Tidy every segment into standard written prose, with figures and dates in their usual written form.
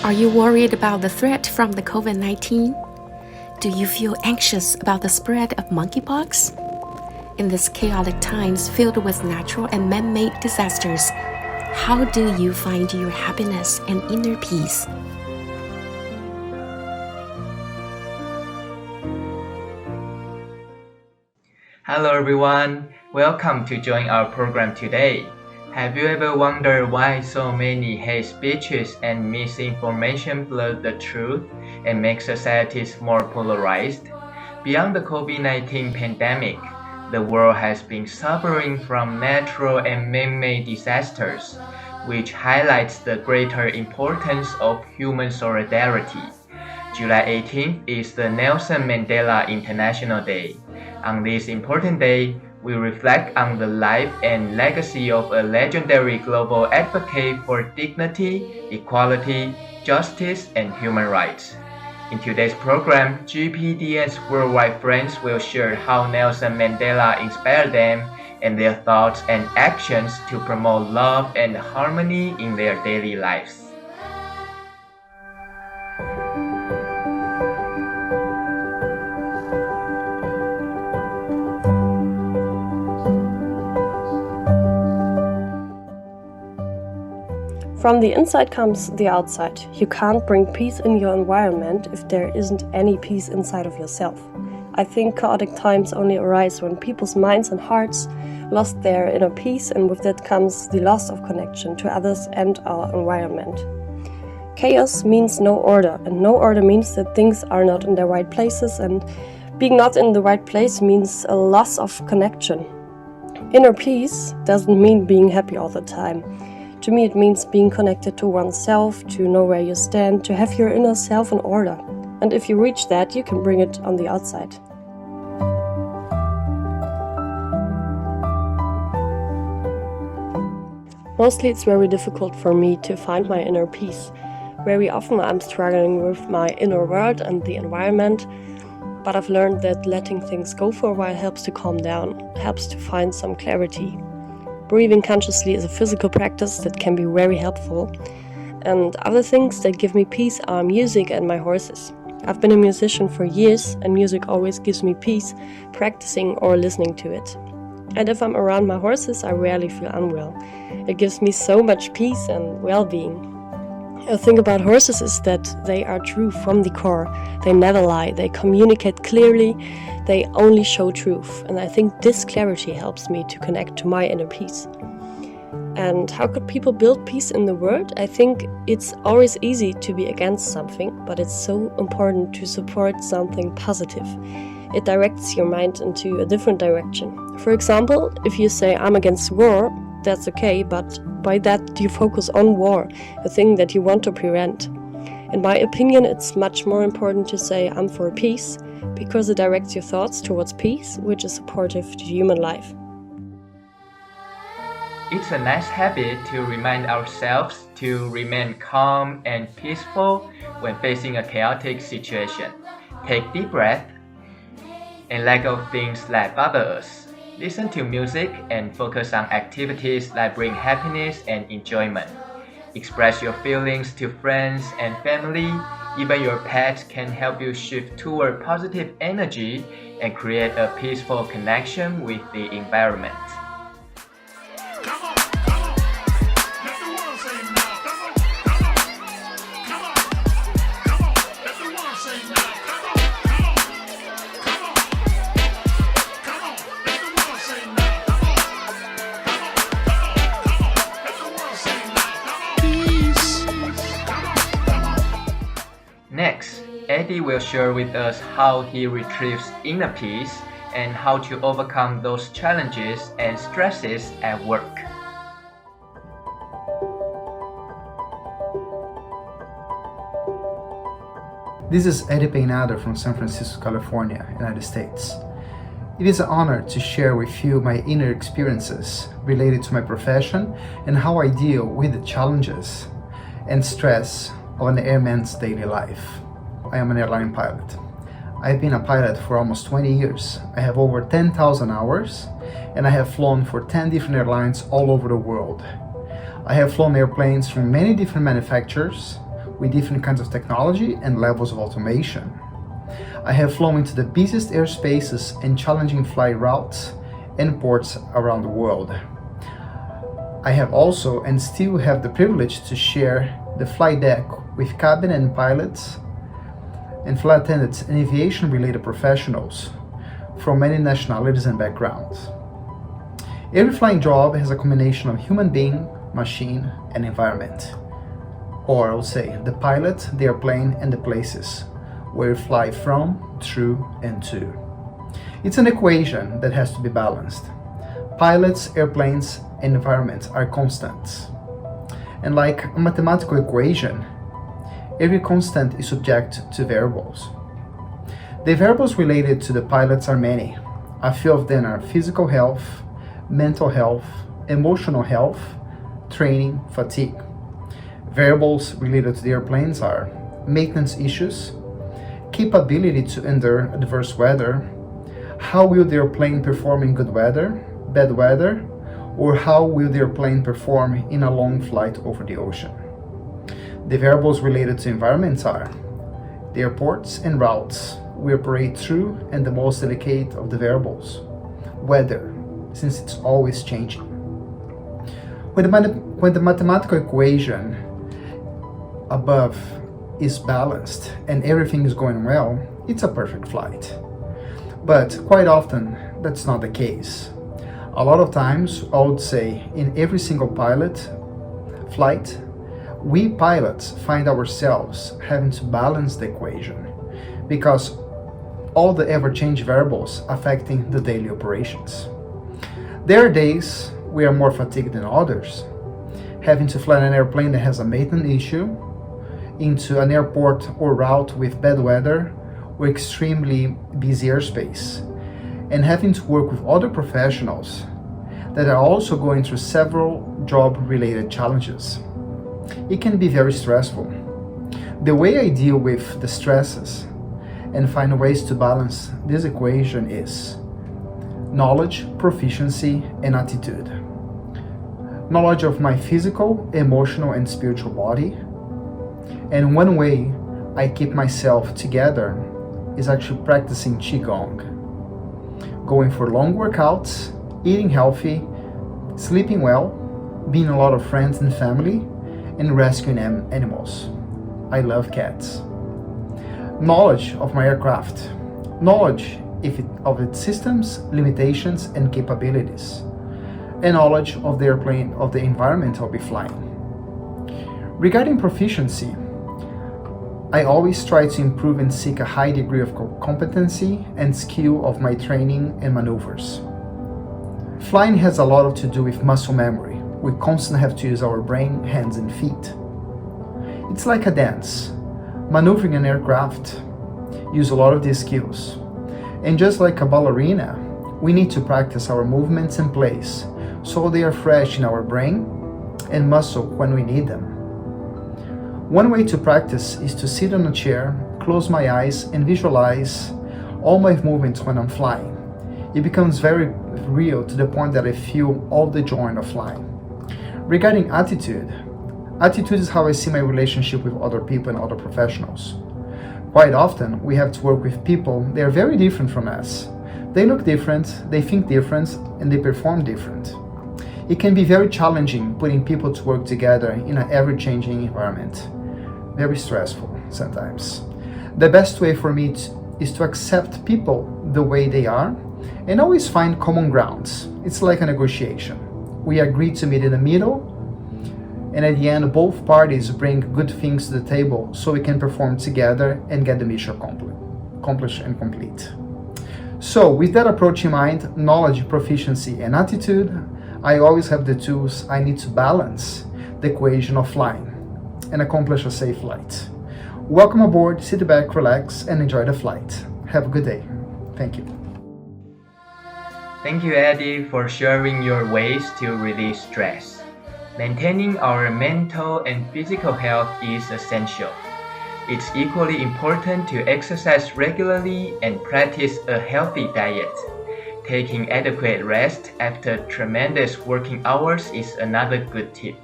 Are you worried about the threat from the COVID-19? Do you feel anxious about the spread of monkeypox? In these chaotic times filled with natural and man-made disasters, how do you find your happiness and inner peace? Hello everyone, welcome to join our program today. Have you ever wondered why so many hate speeches and misinformation blur the truth and make societies more polarized? Beyond the COVID-19 pandemic, the world has been suffering from natural and man-made disasters, which highlights the greater importance of human solidarity. July 18th is the Nelson Mandela International Day. On this important day, we reflect on the life and legacy of a legendary global advocate for dignity, equality, justice, and human rights. In today's program, GPDN's worldwide friends will share how Nelson Mandela inspired them and their thoughts and actions to promote love and harmony in their daily lives. From the inside comes the outside. You can't bring peace in your environment if there isn't any peace inside of yourself. I think chaotic times only arise when people's minds and hearts lost their inner peace, and with that comes the loss of connection to others and our environment. Chaos means no order, and no order means that things are not in their right places, and being not in the right place means a loss of connection. Inner peace doesn't mean being happy all the time. To me, it means being connected to oneself, to know where you stand, to have your inner self in order. And if you reach that, you can bring it on the outside. Mostly it's very difficult for me to find my inner peace. Very often I'm struggling with my inner world and the environment, but I've learned that letting things go for a while helps to calm down, helps to find some clarity. Breathing consciously is a physical practice that can be very helpful. And other things that give me peace are music and my horses. I've been a musician for years, and music always gives me peace, practicing or listening to it. And if I'm around my horses, I rarely feel unwell. It gives me so much peace and well-being. The thing about horses is that they are true from the core. They never lie, they communicate clearly, they only show truth. And I think this clarity helps me to connect to my inner peace. And how could people build peace in the world? I think it's always easy to be against something, but it's so important to support something positive. It directs your mind into a different direction. For example, if you say, I'm against war, that's okay, but by that you focus on war, a thing that you want to prevent. In my opinion, it's much more important to say, I'm for peace, because it directs your thoughts towards peace, which is supportive to human life. It's a nice habit to remind ourselves to remain calm and peaceful when facing a chaotic situation. Take deep breath and let go of things that bother us. Listen to music and focus on activities that bring happiness and enjoyment. Express your feelings to friends and family. Even your pet can help you shift toward positive energy and create a peaceful connection with the environment. Next, Eddie will share with us how he retrieves inner peace and how to overcome those challenges and stresses at work. This is Eddie Peinado from San Francisco, California, United States. It is an honor to share with you my inner experiences related to my profession and how I deal with the challenges and stress of an airman's daily life. I am an airline pilot. I've been a pilot for almost 20 years. I have over 10,000 hours, and I have flown for 10 different airlines all over the world. I have flown airplanes from many different manufacturers with different kinds of technology and levels of automation. I have flown into the busiest airspaces and challenging flight routes and ports around the world. I have also and still have the privilege to share the flight deck with cabin and pilots and flight attendants and aviation-related professionals from many nationalities and backgrounds. Every flying job has a combination of human being, machine, and environment. Or I would say, the pilot, the airplane, and the places where you fly from, through, and to. It's an equation that has to be balanced. Pilots, airplanes, and environment are constants. And like a mathematical equation, every constant is subject to variables. The variables related to the pilots are many. A few of them are physical health, mental health, emotional health, training, fatigue. Variables related to the airplanes are maintenance issues, capability to endure adverse weather, how will the airplane perform in good weather, bad weather, or how will the airplane perform in a long flight over the ocean. The variables related to environments are the airports and routes we operate through, and the most delicate of the variables, weather, since it's always changing. When the mathematical equation above is balanced and everything is going well, it's a perfect flight. But quite often, that's not the case. A lot of times, I would say, in every single flight, we pilots find ourselves having to balance the equation because all the ever-changing variables affecting the daily operations. There are days we are more fatigued than others, having to fly an airplane that has a maintenance issue into an airport or route with bad weather or extremely busy airspace, and having to work with other professionals that are also going through several job-related challenges. It can be very stressful. The way I deal with the stresses and find ways to balance this equation is knowledge, proficiency, and attitude. Knowledge of my physical, emotional, and spiritual body. And one way I keep myself together is actually practicing Qigong. Going for long workouts, eating healthy, sleeping well, being a lot of friends and family, and rescuing animals. I love cats. Knowledge of my aircraft. Knowledge of its systems, limitations, and capabilities. And knowledge of the airplane, of the environment I'll be flying. Regarding proficiency, I always try to improve and seek a high degree of competency and skill of my training and maneuvers. Flying has a lot to do with muscle memory. We constantly have to use our brain, hands, and feet. It's like a dance. Maneuvering an aircraft use a lot of these skills. And just like a ballerina, we need to practice our movements and plays so they are fresh in our brain and muscle when we need them. One way to practice is to sit on a chair, close my eyes, and visualize all my movements when I'm flying. It becomes very real to the point that I feel all the joy of flying. Regarding attitude is how I see my relationship with other people and other professionals. Quite often, we have to work with people that are very different from us. They look different, they think different, and they perform different. It can be very challenging putting people to work together in an ever-changing environment. Very stressful sometimes. The best way for me is to accept people the way they are and always find common grounds. It's like a negotiation. We agree to meet in the middle, and at the end, both parties bring good things to the table so we can perform together and get the mission accomplished and complete. So with that approach in mind, knowledge, proficiency, and attitude, I always have the tools I need to balance the equation of flying and accomplish a safe flight. Welcome aboard, sit back, relax, and enjoy the flight. Have a good day. Thank you. Thank you, Eddie, for sharing your ways to release stress. Maintaining our mental and physical health is essential. It's equally important to exercise regularly and practice a healthy diet. Taking adequate rest after tremendous working hours is another good tip.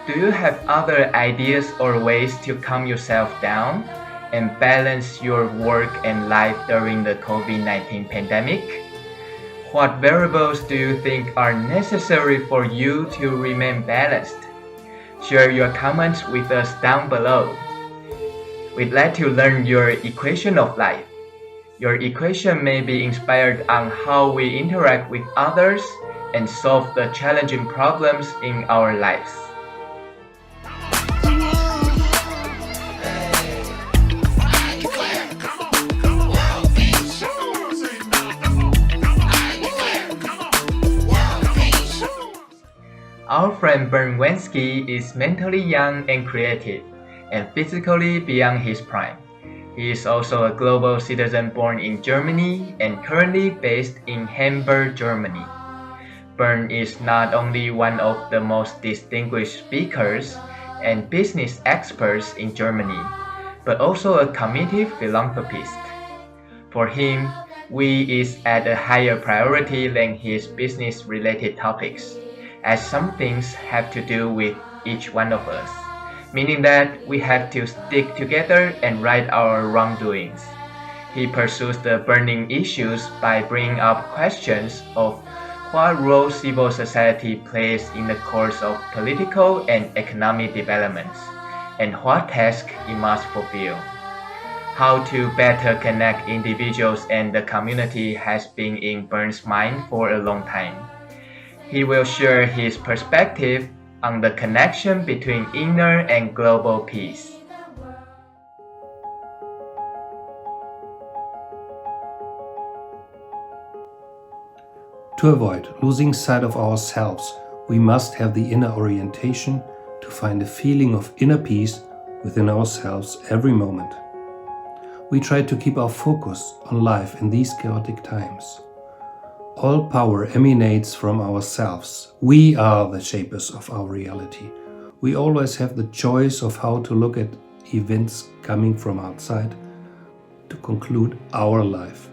do you have other ideas or ways to calm yourself down and balance your work and life during the COVID-19 pandemic? What variables do you think are necessary for you to remain balanced? Share your comments with us down below. We'd like to learn your equation of life. Your equation may be inspired on how we interact with others and solve the challenging problems in our lives. Our friend Bernd Wensky is mentally young and creative, and physically beyond his prime. He is also a global citizen born in Germany and currently based in Hamburg, Germany. Bernd is not only one of the most distinguished speakers and business experts in Germany, but also a committed philanthropist. For him, we is at a higher priority than his business-related topics, as some things have to do with each one of us, meaning that we have to stick together and right our wrongdoings. He pursues the burning issues by bringing up questions of what role civil society plays in the course of political and economic developments, and what task it must fulfill. How to better connect individuals and the community has been in Bernd's mind for a long time. He will share his perspective on the connection between inner and global peace. To avoid losing sight of ourselves, we must have the inner orientation to find a feeling of inner peace within ourselves every moment. We try to keep our focus on life in these chaotic times. All power emanates from ourselves. We are the shapers of our reality. We always have the choice of how to look at events coming from outside to conclude our life.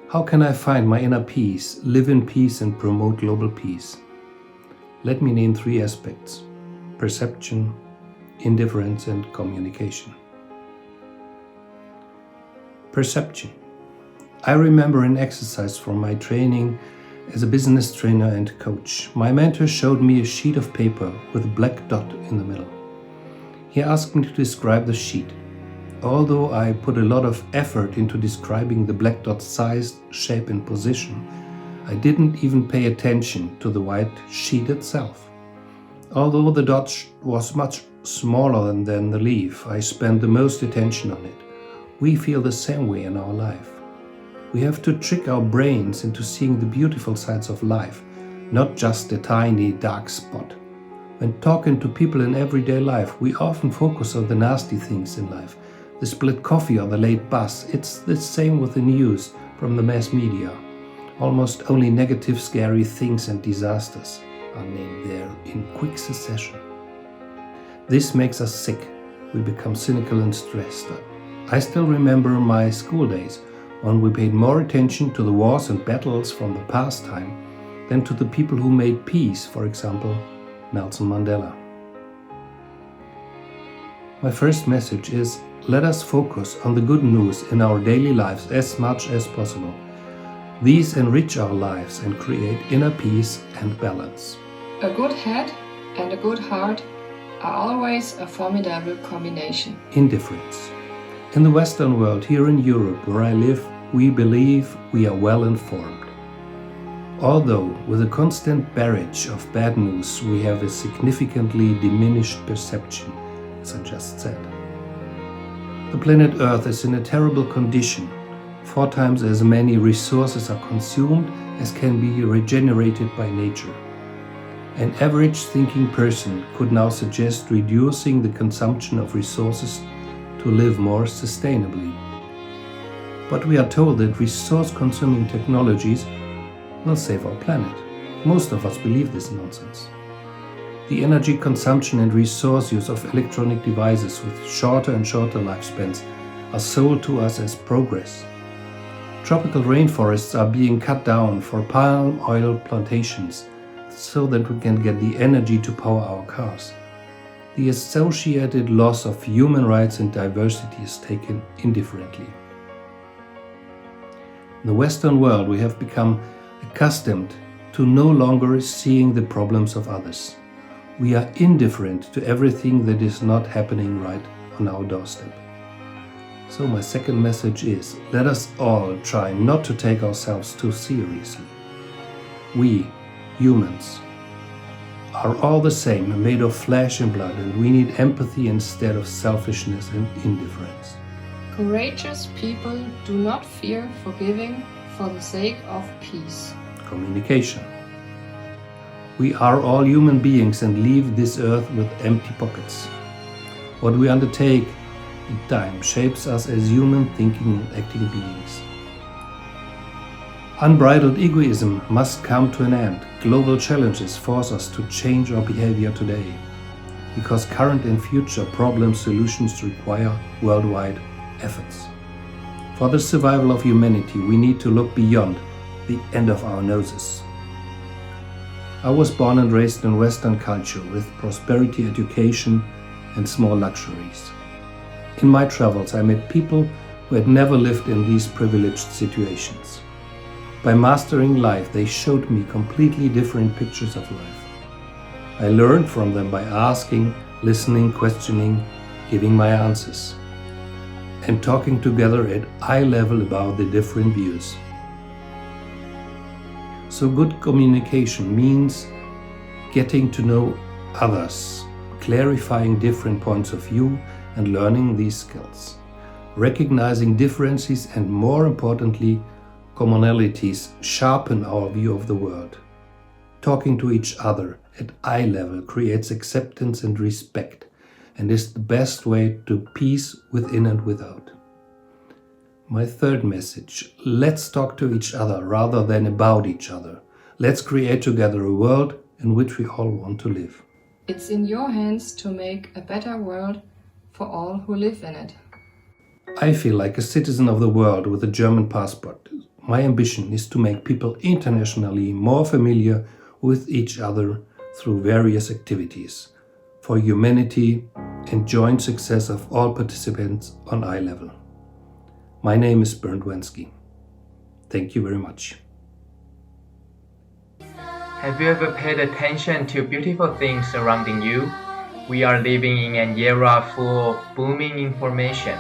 How can I find my inner peace, live in peace and promote global peace? Let me name 3 aspects: perception, indifference and communication. Perception. I remember an exercise from my training as a business trainer and coach. My mentor showed me a sheet of paper with a black dot in the middle. He asked me to describe the sheet. Although I put a lot of effort into describing the black dot's size, shape and position, I didn't even pay attention to the white sheet itself. Although the dot was much smaller than the leaf, I spent the most attention on it. We feel the same way in our life. We have to trick our brains into seeing the beautiful sides of life, not just a tiny dark spot. When talking to people in everyday life, we often focus on the nasty things in life, the spilled coffee or the late bus. It's the same with the news from the mass media. Almost only negative, scary things and disasters are named there in quick succession. This makes us sick. We become cynical and stressed. I still remember my school days, when we paid more attention to the wars and battles from the past time than to the people who made peace, for example, Nelson Mandela. My first message is, let us focus on the good news in our daily lives as much as possible. These enrich our lives and create inner peace and balance. A good head and a good heart are always a formidable combination. Indifference. In the Western world, here in Europe, where I live, we believe we are well informed. Although, with a constant barrage of bad news, we have a significantly diminished perception, as I just said. The planet Earth is in a terrible condition. 4 times as many resources are consumed as can be regenerated by nature. An average thinking person could now suggest reducing the consumption of resources to live more sustainably. But we are told that resource-consuming technologies will save our planet. Most of us believe this nonsense. The energy consumption and resource use of electronic devices with shorter and shorter lifespans are sold to us as progress. Tropical rainforests are being cut down for palm oil plantations. so that we can get the energy to power our cars. The associated loss of human rights and diversity is taken indifferently. In the Western world, we have become accustomed to no longer seeing the problems of others. We are indifferent to everything that is not happening right on our doorstep. So my second message is, let us all try not to take ourselves too seriously. We, humans, are all the same, made of flesh and blood, and we need empathy instead of selfishness and indifference. Courageous people do not fear forgiving for the sake of peace. Communication. We are all human beings and leave this earth with empty pockets. What we undertake in time shapes us as human thinking and acting beings. Unbridled egoism must come to an end. Global challenges force us to change our behavior today, because current and future problem solutions require worldwide efforts. For the survival of humanity, we need to look beyond the end of our noses. I was born and raised in Western culture with prosperity, education, and small luxuries. In my travels, I met people who had never lived in these privileged situations. By mastering life, they showed me completely different pictures of life. I learned from them by asking, listening, questioning, giving my answers, and talking together at eye level about the different views. So good communication means getting to know others, clarifying different points of view and learning these skills, recognizing differences, and more importantly, commonalities sharpen our view of the world. Talking to each other at eye level creates acceptance and respect, and is the best way to peace within and without. My third message, let's talk to each other rather than about each other. Let's create together a world in which we all want to live. It's in your hands to make a better world for all who live in it. I feel like a citizen of the world with a German passport. My ambition is to make people internationally more familiar with each other through various activities for humanity and joint success of all participants on eye level. My name is Bernd Wensky. Thank you very much. Have you ever paid attention to beautiful things surrounding you? We are living in an era full of booming information.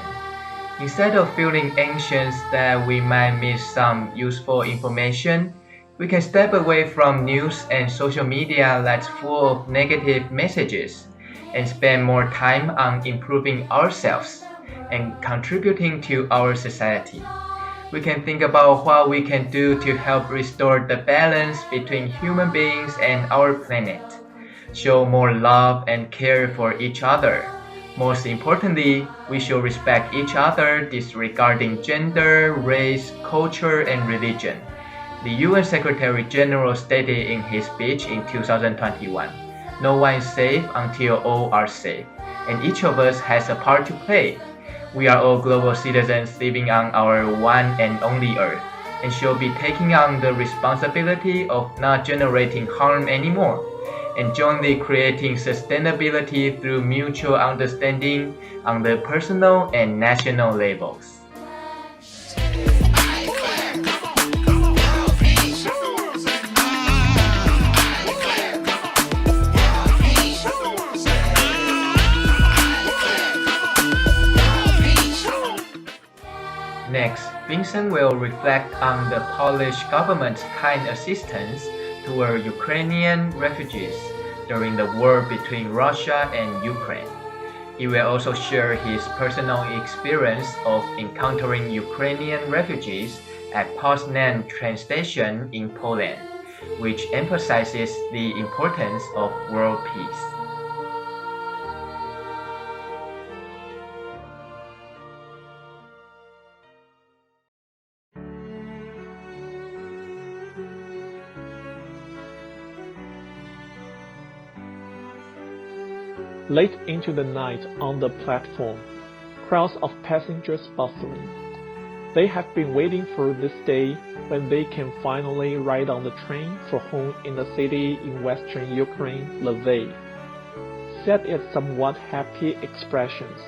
Instead of feeling anxious that we might miss some useful information, we can step away from news and social media that's full of negative messages and spend more time on improving ourselves and contributing to our society. We can think about what we can do to help restore the balance between human beings and our planet, show more love and care for each other. Most importantly, we should respect each other disregarding gender, race, culture, and religion. The UN Secretary General stated in his speech in 2021, "No one is safe until all are safe, and each of us has a part to play. We are all global citizens living on our one and only Earth, and should be taking on the responsibility of not generating harm anymore, and jointly creating sustainability through mutual understanding on the personal and national levels." Next, Vincent will reflect on the Polish government's kind assistance toward Ukrainian refugees during the war between Russia and Ukraine. He will also share his personal experience of encountering Ukrainian refugees at Poznan train station in Poland, which emphasizes the importance of world peace. Late into the night on the platform, crowds of passengers bustling. They have been waiting for this day when they can finally ride on the train for home in the city in western Ukraine, Lviv. Said it somewhat happy expressions.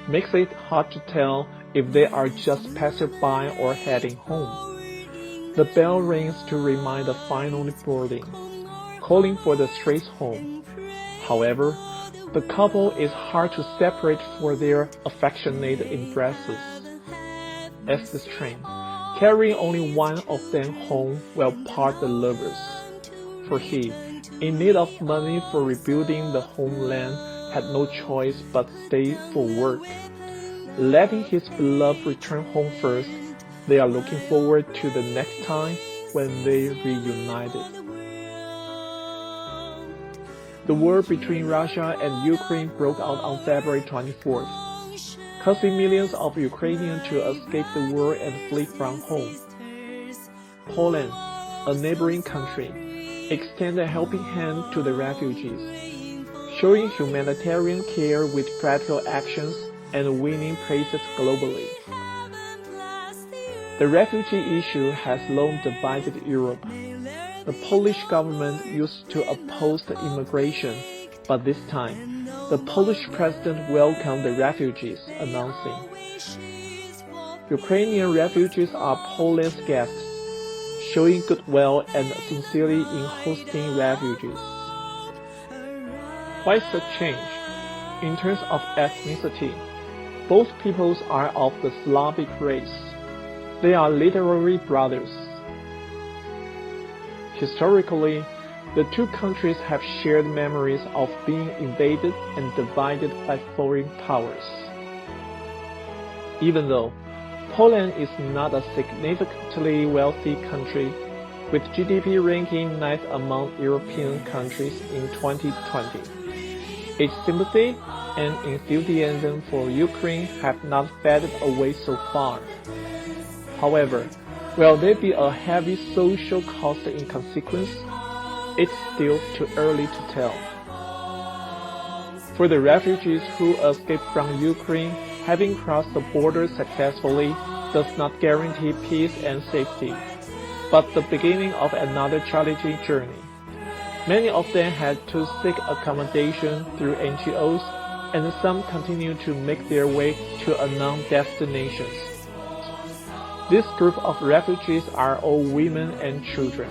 Makes it hard to tell if they are just passerby or heading home. The bell rings to remind the final boarding, calling for the straight home. However, the couple is hard to separate for their affectionate embraces. As this train, carrying only one of them home, will part the lovers. For he, in need of money for rebuilding the homeland, had no choice but stay for work. Letting his beloved return home first, they are looking forward to the next time when they reunited. The war between Russia and Ukraine broke out on February 24th, causing millions of Ukrainians to escape the war and flee from home. Poland, a neighboring country, extended a helping hand to the refugees, showing humanitarian care with practical actions and winning praises globally. The refugee issue has long divided Europe. The Polish government used to oppose the immigration, but this time, the Polish president welcomed the refugees, announcing, Ukrainian refugees are Poland's guests, showing goodwill and sincerity in hosting refugees. Why such change? In terms of ethnicity, both peoples are of the Slavic race. They are literally brothers. Historically, the two countries have shared memories of being invaded and divided by foreign powers. Even though Poland is not a significantly wealthy country, with GDP ranking 9th among European countries in 2020, its sympathy and enthusiasm for Ukraine have not faded away so far. However, will there be a heavy social cost in consequence? It's still too early to tell. For the refugees who escaped from Ukraine, having crossed the border successfully does not guarantee peace and safety, but the beginning of another challenging journey. Many of them had to seek accommodation through NGOs, and some continue to make their way to unknown destinations. This group of refugees are all women and children,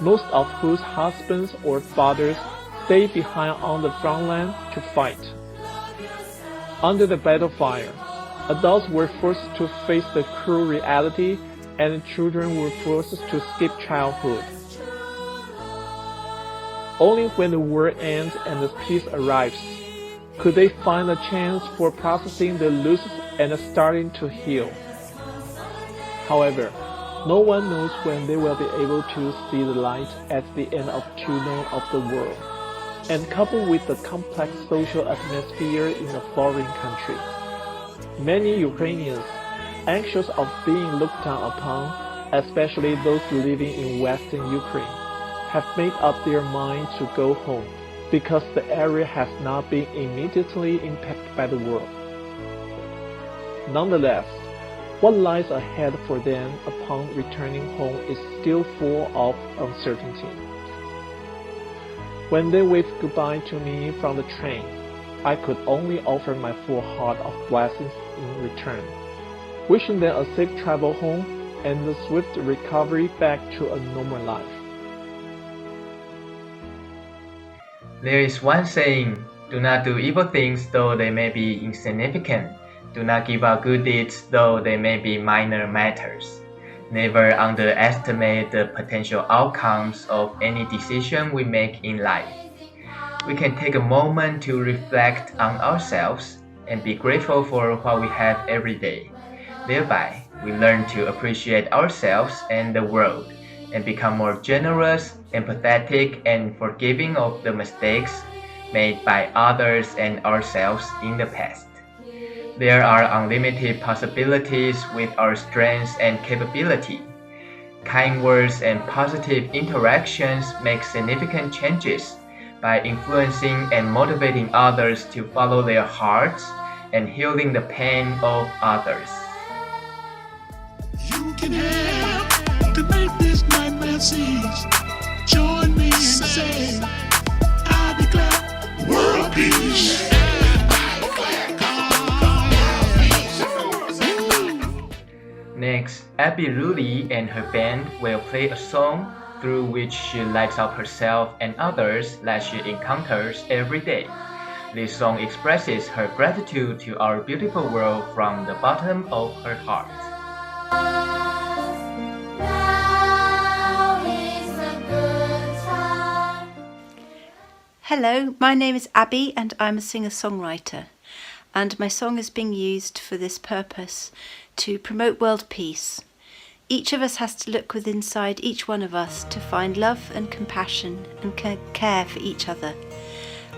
most of whose husbands or fathers stay behind on the front line to fight. Under the battle fire, adults were forced to face the cruel reality, and children were forced to skip childhood. Only when the war ends and the peace arrives, could they find a chance for processing the losses and starting to heal. However, no one knows when they will be able to see the light at the end of the tunnel of the world. And coupled with the complex social atmosphere in a foreign country, many Ukrainians, anxious of being looked down upon, especially those living in western Ukraine, have made up their mind to go home because the area has not been immediately impacted by the war. Nonetheless, what lies ahead for them upon returning home is still full of uncertainty. When they waved goodbye to me from the train, I could only offer my full heart of blessings in return, wishing them a safe travel home and a swift recovery back to a normal life. There is one saying, do not do evil things though they may be insignificant. Do not give up good deeds though they may be minor matters. Never underestimate the potential outcomes of any decision we make in life. We can take a moment to reflect on ourselves and be grateful for what we have every day. Thereby, we learn to appreciate ourselves and the world and become more generous, empathetic, and forgiving of the mistakes made by others and ourselves in the past. There are unlimited possibilities with our strengths and capability. Kind words and positive interactions make significant changes by influencing and motivating others to follow their hearts and healing the pain of others. can have to make this my message. Join me and say, I declare world peace. Next, Abby Rulli and her band will play a song through which she lights up herself and others that she encounters every day. This song expresses her gratitude to our beautiful world from the bottom of her heart. Hello, my name is Abby and I'm a singer-songwriter, and my song is being used for this purpose, to promote world peace. Each of us has to look within inside each one of us to find love and compassion and care for each other.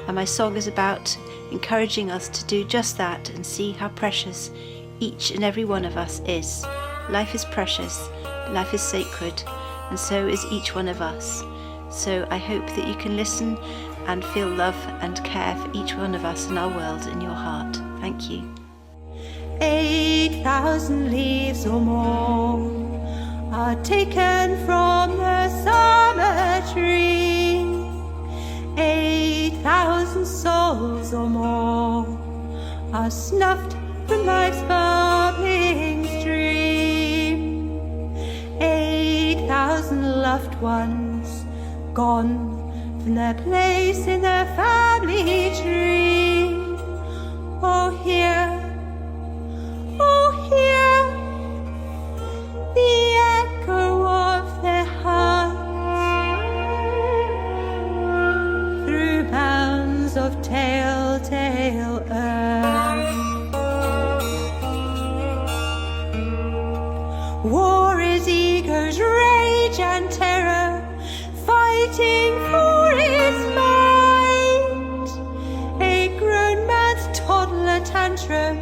And my song is about encouraging us to do just that and see how precious each and every one of us is. Life is precious, life is sacred, and so is each one of us. So I hope that you can listen and feel love and care for each one of us in our world in your heart. Thank you. 8,000 leaves or more are taken from the summer tree. 8,000 souls or more are snuffed from life's bubbling stream. 8,000 loved ones gone from their place in the family tree. Oh, hear the echo of their hearts through bounds of telltale earth. War is ego's rage and terror, fighting for its might. A grown man's toddler tantrum,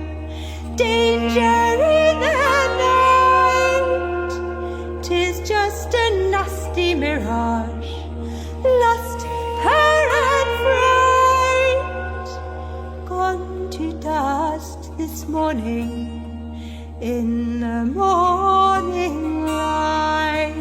danger in the night. 'Tis just a nasty mirage, lust, terror and fright, gone to dust this morning in the morning light.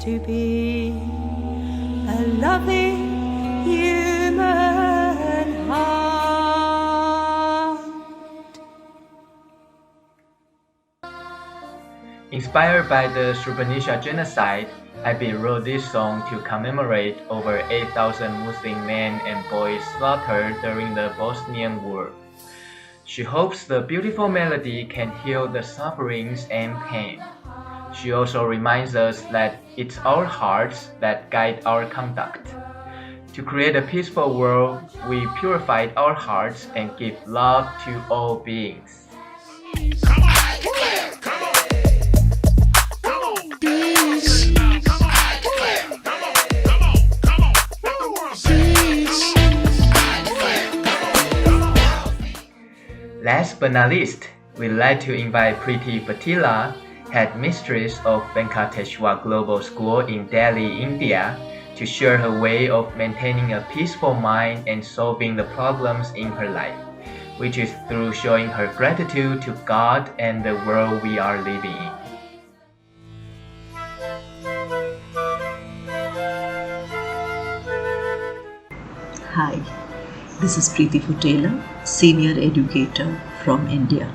To be a loving human heart. Inspired by the Srebrenica genocide, Abby wrote this song to commemorate over 8,000 Muslim men and boys slaughtered during the Bosnian War. She hopes the beautiful melody can heal the sufferings and pain. She also reminds us that it's our hearts that guide our conduct. To create a peaceful world, we purified our hearts and give love to all beings. Last but not least, we'd like to invite Preeti Patila, Head Mistress of Venkateshwar Global School in Delhi, India, to share her way of maintaining a peaceful mind and solving the problems in her life, which is through showing her gratitude to God and the world we are living in. Hi, this is Preeti Futela, Senior Educator from India.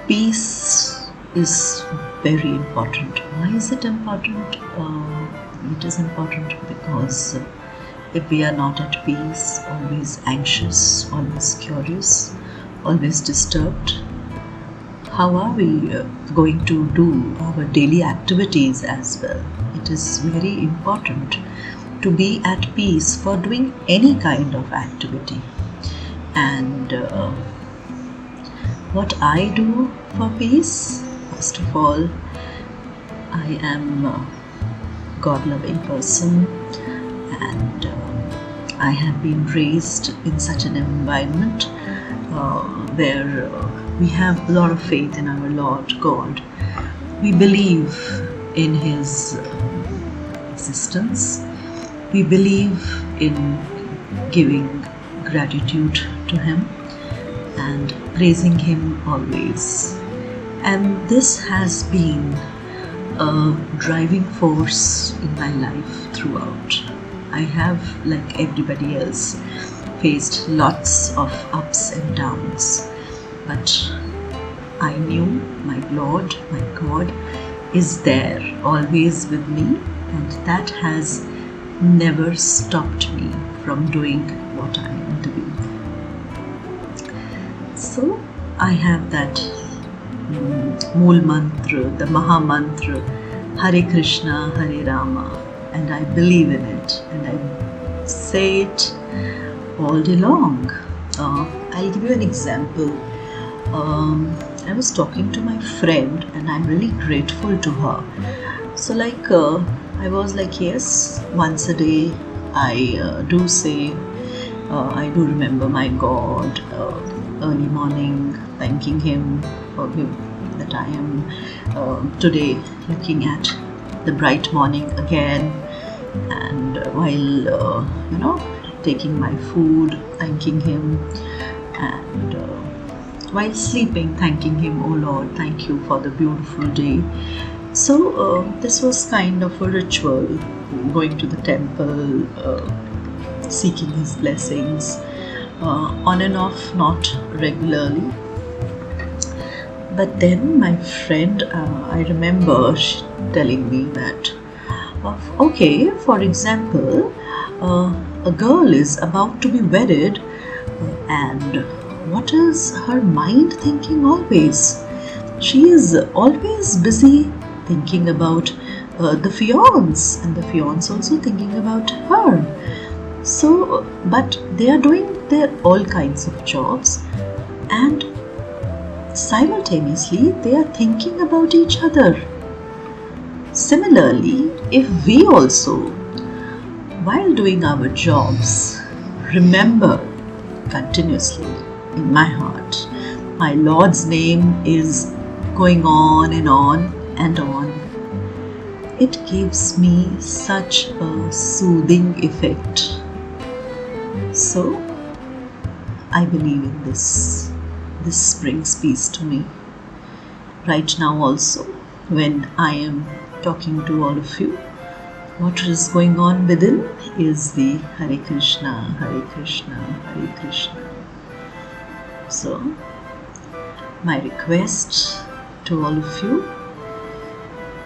Peace is very important. Why is it important? It is important because if we are not at peace, always anxious, always curious, always disturbed, how are we going to do our daily activities as well? It is very important to be at peace for doing any kind of activity. And what I do for peace, first of all, I am a God-loving person, and I have been raised in such an environment where we have a lot of faith in our Lord God. We believe in His existence. We believe in giving gratitude to Him and praising Him always. And this has been a driving force in my life throughout. I have, like everybody else, faced lots of ups and downs, but I knew my Lord, my God, is there always with me, and that has never stopped me from doing what I am doing. So I have that Mool Mantra, the Maha Mantra, Hare Krishna, Hare Rama, and I believe in it, and I say it all day long. I'll give you an example. I was talking to my friend, and I'm really grateful to her. So I was like, yes, once a day I do say, I do remember my God early morning, thanking Him for that I am today looking at the bright morning again, and while taking my food, thanking Him, and while sleeping, thanking Him, oh Lord, thank you for the beautiful day. So this was kind of a ritual, going to the temple, seeking His blessings, on and off, not regularly. But then my friend, I remember telling me that, okay, for example, a girl is about to be wedded, and what is her mind thinking always? She is always busy thinking about the fiance, and the fiance also thinking about her. So, but they are doing their all kinds of jobs, and simultaneously they are thinking about each other. Similarly, if we also, while doing our jobs, remember continuously in my heart, my Lord's name is going on and on and on, it gives me such a soothing effect. So I believe in this. This brings peace to me. Right now also, when I am talking to all of you, what is going on within is the Hare Krishna, Hare Krishna, Hare Krishna. So, my request to all of you,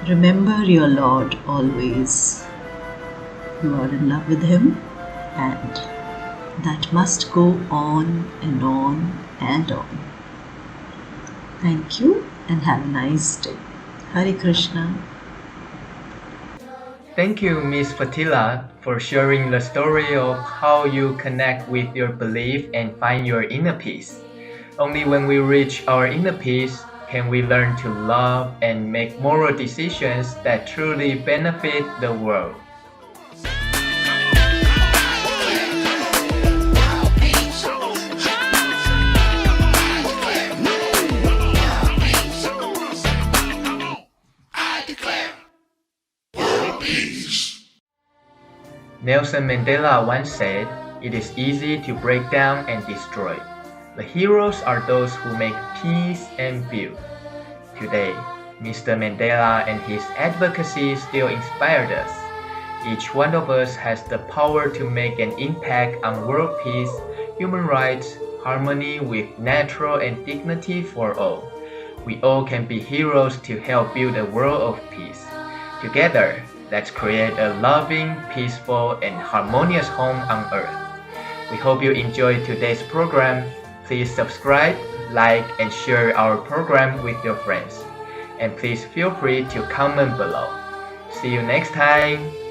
remember your Lord always. You are in love with Him, and that must go on and on and on. Thank you and have a nice day. Hare Krishna. Thank you, Ms. Fatila, for sharing the story of how you connect with your belief and find your inner peace. Only when we reach our inner peace can we learn to love and make moral decisions that truly benefit the world. Nelson Mandela once said, "It is easy to break down and destroy. The heroes are those who make peace and build." Today, Mr. Mandela and his advocacy still inspired us. Each one of us has the power to make an impact on world peace, human rights, harmony with nature and dignity for all. We all can be heroes to help build a world of peace. Together, let's create a loving, peaceful, and harmonious home on earth. We hope you enjoyed today's program. Please subscribe, like, and share our program with your friends. And please feel free to comment below. See you next time.